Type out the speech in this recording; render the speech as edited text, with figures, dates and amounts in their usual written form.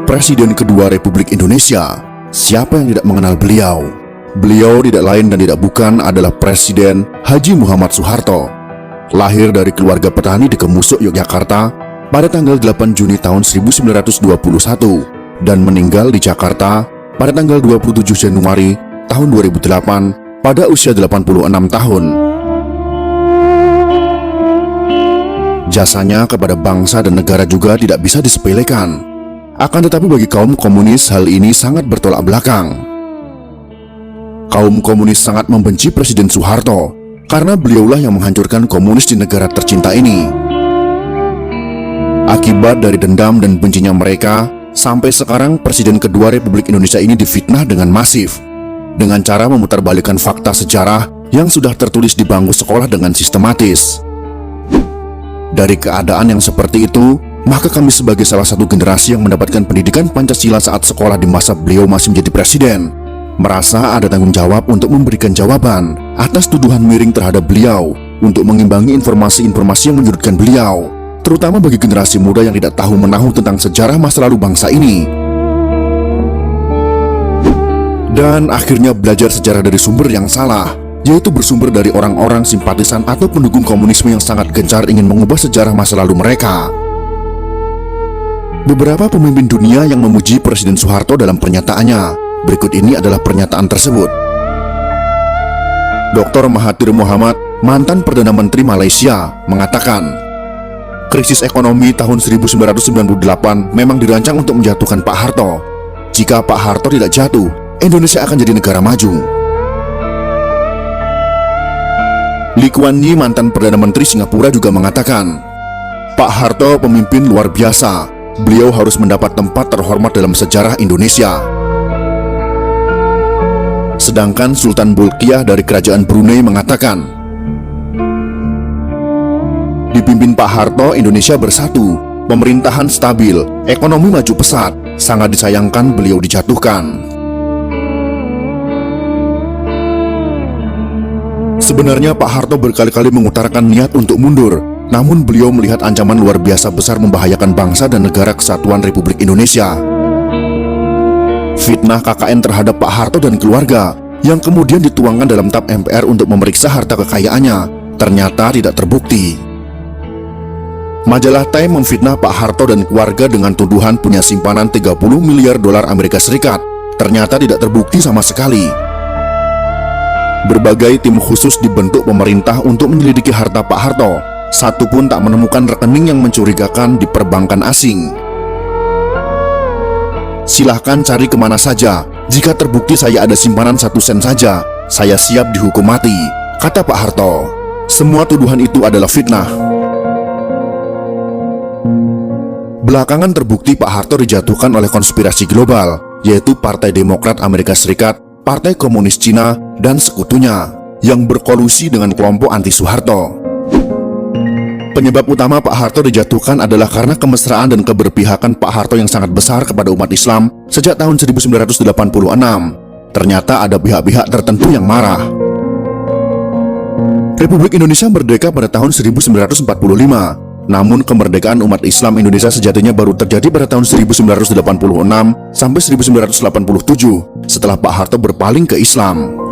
Presiden kedua Republik Indonesia. Siapa yang tidak mengenal beliau? Beliau tidak lain dan tidak bukan adalah Presiden Haji Muhammad Soeharto. Lahir dari keluarga petani di Kemusuk, Yogyakarta pada tanggal 8 Juni tahun 1921 dan meninggal di Jakarta pada tanggal 27 Januari tahun 2008 pada usia 86 tahun. Jasanya kepada bangsa dan negara juga tidak bisa disepelekan. Akan tetapi bagi kaum komunis hal ini sangat bertolak belakang. Kaum komunis sangat membenci Presiden Soeharto karena beliaulah yang menghancurkan komunis di negara tercinta ini. Akibat dari dendam dan bencinya mereka, sampai sekarang Presiden kedua Republik Indonesia ini difitnah dengan masif, dengan cara memutarbalikkan fakta sejarah yang sudah tertulis di bangku sekolah dengan sistematis. Dari keadaan yang seperti itu, maka kami sebagai salah satu generasi yang mendapatkan pendidikan Pancasila saat sekolah di masa beliau masih menjadi presiden, merasa ada tanggung jawab untuk memberikan jawaban atas tuduhan miring terhadap beliau, untuk mengimbangi informasi-informasi yang menyudutkan beliau, terutama bagi generasi muda yang tidak tahu menahu tentang sejarah masa lalu bangsa ini. Dan akhirnya belajar sejarah dari sumber yang salah, yaitu bersumber dari orang-orang simpatisan atau pendukung komunisme yang sangat gencar ingin mengubah sejarah masa lalu mereka. Beberapa pemimpin dunia yang memuji Presiden Soeharto dalam pernyataannya. Berikut ini adalah pernyataan tersebut. Dr. Mahathir Mohamad, mantan Perdana Menteri Malaysia, mengatakan, krisis ekonomi tahun 1998 memang dirancang untuk menjatuhkan Pak Harto. Jika Pak Harto tidak jatuh, Indonesia akan jadi negara maju. Lee Kuan Yew, mantan Perdana Menteri Singapura, juga mengatakan, Pak Harto pemimpin luar biasa. Beliau harus mendapat tempat terhormat dalam sejarah Indonesia. Sedangkan Sultan Bolkiah dari Kerajaan Brunei mengatakan, dipimpin Pak Harto, Indonesia bersatu, pemerintahan stabil, ekonomi maju pesat. Sangat disayangkan beliau dijatuhkan. Sebenarnya Pak Harto berkali-kali mengutarakan niat untuk mundur, namun beliau melihat ancaman luar biasa besar membahayakan bangsa dan negara kesatuan Republik Indonesia. Fitnah KKN terhadap Pak Harto dan keluarga yang kemudian dituangkan dalam TAP MPR untuk memeriksa harta kekayaannya ternyata tidak terbukti. Majalah Time memfitnah Pak Harto dan keluarga dengan tuduhan punya simpanan 30 miliar dolar Amerika Serikat. Ternyata tidak terbukti sama sekali. Berbagai tim khusus dibentuk pemerintah untuk menyelidiki harta Pak Harto. Satu pun tak menemukan rekening yang mencurigakan di perbankan asing. Silahkan cari kemana saja. Jika terbukti saya ada simpanan 1 sen saja, saya siap dihukum mati, kata Pak Harto. Semua tuduhan itu adalah fitnah. Belakangan terbukti Pak Harto dijatuhkan oleh konspirasi global, yaitu Partai Demokrat Amerika Serikat, Partai Komunis Cina, dan sekutunya yang berkolusi dengan kelompok anti-Soeharto. Penyebab utama Pak Harto dijatuhkan adalah karena kemesraan dan keberpihakan Pak Harto yang sangat besar kepada umat Islam sejak tahun 1986. Ternyata ada pihak-pihak tertentu yang marah. Republik Indonesia merdeka pada tahun 1945. Namun kemerdekaan umat Islam Indonesia sejatinya baru terjadi pada tahun 1986 sampai 1987 setelah Pak Harto berpaling ke Islam.